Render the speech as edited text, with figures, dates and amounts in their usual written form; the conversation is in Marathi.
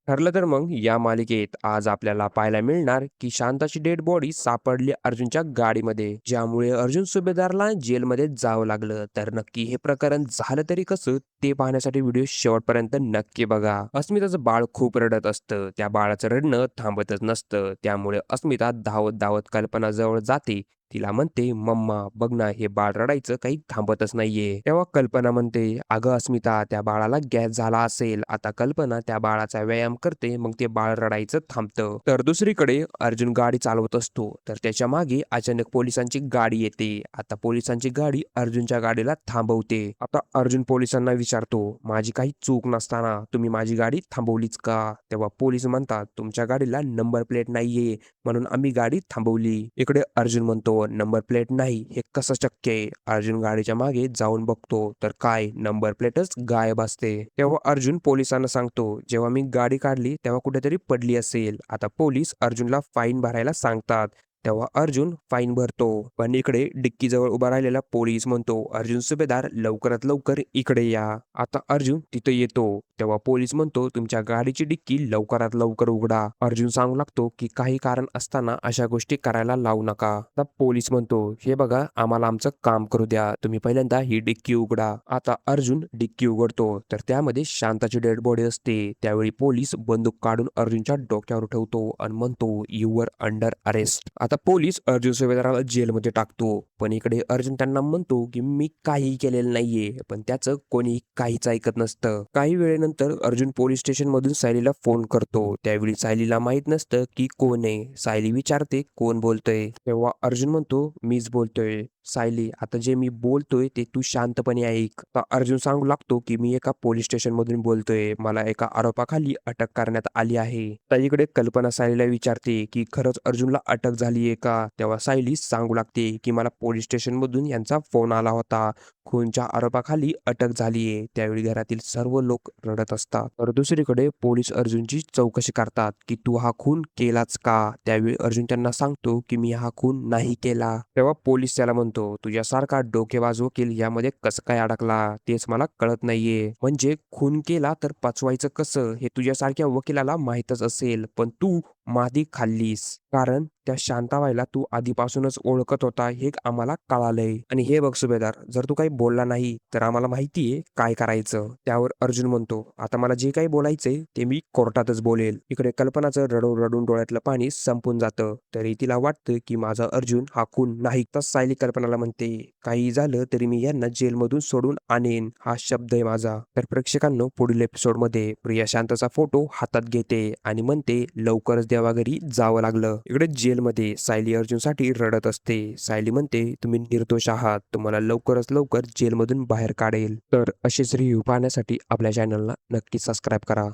ठरलं तर मग या मालिकेत आज आपल्याला पाहायला मिळणार की शांताची डेड बॉडी सापडली अर्जुनच्या गाडीमध्ये, ज्यामुळे अर्जुन सुभेदारला जेलमध्ये जावं लागलं. तर नक्की हे प्रकरण झालं तरी कसं ते पाहण्यासाठी व्हिडिओ शेवटपर्यंत नक्की बघा. अस्मिताचं बाळ खूप रडत असतं. त्या बाळाचं रडणं थांबतच नसतं. त्यामुळे अस्मिता धावत धावत कल्पनाजवळ जाते. तिला म्हणते, मम्मा बघ ना, हे बाळ रडायचं काही थांबतच नाहीये. तेव्हा कल्पना म्हणते, अगं अस्मिता, त्या बाळाला गॅस झाला असेल. आता कल्पना त्या बाळाचा व्यायाम करते, मग ते बाळ रडायचं थांबतं. तर दुसरीकडे अर्जुन गाडी चालवत असतो. तर त्याच्या मागे अचानक पोलिसांची गाडी येते. आता पोलिसांची गाडी अर्जुनच्या गाडीला थांबवते. आता अर्जुन पोलिसांना विचारतो, माझी काही चूक नसताना तुम्ही माझी गाडी थांबवलीच का? तेव्हा पोलीस म्हणतात, तुमच्या गाडीला नंबर प्लेट नाहीये म्हणून आम्ही गाडी थांबवली. इकडे अर्जुन म्हणतो, नंबर प्लेट नाही हे कसं शक्य आहे? अर्जुन गाडीच्या मागे जाऊन बघतो तर काय, नंबर प्लेटच गायब असते. तेव्हा अर्जुन पोलिसांना सांगतो, जेव्हा मी गाडी काढली तेव्हा कुठेतरी पडली असेल. आता पोलीस अर्जुनला फाईन भरायला सांगतात. तेव्हा अर्जुन फाईन भरतो. पण इकडे डिक्कीजवळ उभा राहिलेला पोलीस म्हणतो, अर्जुन सुभेदार लवकरात लवकर इकडे या. आता अर्जुन तिथे येतो. तेव्हा पोलीस म्हणतो, तुमच्या गाडीची डिक्की लवकरात लवकर उघडा. अर्जुन सांगू लागतो की काही कारण असताना अशा गोष्टी करायला लावू नका. आता पोलीस म्हणतो, हे बघा, आम्हाला आमचं काम करू द्या, तुम्ही पहिल्यांदा ही डिक्की उघडा. आता अर्जुन डिक्की उघडतो तर त्यामध्ये शांताची डेड बॉडी असते. त्यावेळी पोलीस बंदूक काढून अर्जुनच्या डोक्यावर ठेवतो आणि म्हणतो, यू वर अंडर अरेस्ट. आता पोलीस अर्जुन सुभेदाराला जेलमध्ये टाकतो. पण इकडे अर्जुन त्यांना म्हणतो की मी काही केलेलं नाहीये. पण त्याचं कोणी काहीच ऐकत नसतं. काही वेळेनंतर अर्जुन पोलीस स्टेशन मधून सायलीला फोन करतो. त्यावेळी सायलीला माहित नसतं की कोण आहे. सायली विचारते, कोण बोलतोय? तेव्हा अर्जुन म्हणतो, मीच बोलतोय. सायली, आता जे मी बोलतोय ते तू शांतपणे ऐक. आता अर्जुन सांगू लागतो की मी एका पोलीस स्टेशन मधून बोलतोय. मला एका आरोपाखाली अटक करण्यात आली आहे. तर इकडे कल्पना सायलीला विचारते की खरंच अर्जुनला अटक झालीये का? तेव्हा सायली सांगू लागते की मला पोलीस स्टेशन मधून यांचा फोन आला होता. खूनच्या आरोपाखाली अटक झालीये. त्यावेळी घरातील सर्व लोक रडत असतात. तर दुसरीकडे पोलीस अर्जुनची चौकशी करतात की तू हा खून केलाच का? त्यावेळी अर्जुन त्यांना सांगतो की मी हा खून नाही केला. तेव्हा पोलीस त्याला म्हणतो, तुझ्यासारखा डोकेबाज वकील यामध्ये कसं काय अडकला तेच मला कळत नाहीये. म्हणजे खून केला तर पचवायचं कसं हे तुझ्यासारख्या वकिलाला माहीतच असेल, पण तू मादी खाल्लीस. कारण त्या शांताबाईला तू आधीपासूनच ओळखत होता हे आम्हाला कळालंय. आणि हे बघ सुभेदार, जर तू काही बोलला नाही तर आम्हाला माहितीये काय करायचं. त्यावर अर्जुन म्हणतो, आता मला जे काही बोलायचंय ते मी कोर्टातच बोलेल. इकडे कल्पनाचं रडून रडून डोळ्यातलं पाणी संपून जातं. तरी तिला वाटतं की माझा अर्जुन हा खून नाही. तस सायली कल्पनाला म्हणते, काही झालं तरी मी यांना जेलमधून सोडून आणेन, हा शब्द आहे माझा. तर प्रेक्षकांनो, पुढील एपिसोडमध्ये प्रिया शांताचा फोटो हातात घेते आणि म्हणते, लवकरच देवाघरी जावं लागलं. इकडे जेलमध्ये सायली अर्जुनसाठी रडत असते. सायली म्हणते, तुम्ही निर्दोष आहात, तुम्हाला लवकरच लवकर जेलमधून बाहेर काढेल. तर असेच रिव्ह्यू पाहण्यासाठी आपल्या चॅनलला नक्की सबस्क्राईब करा.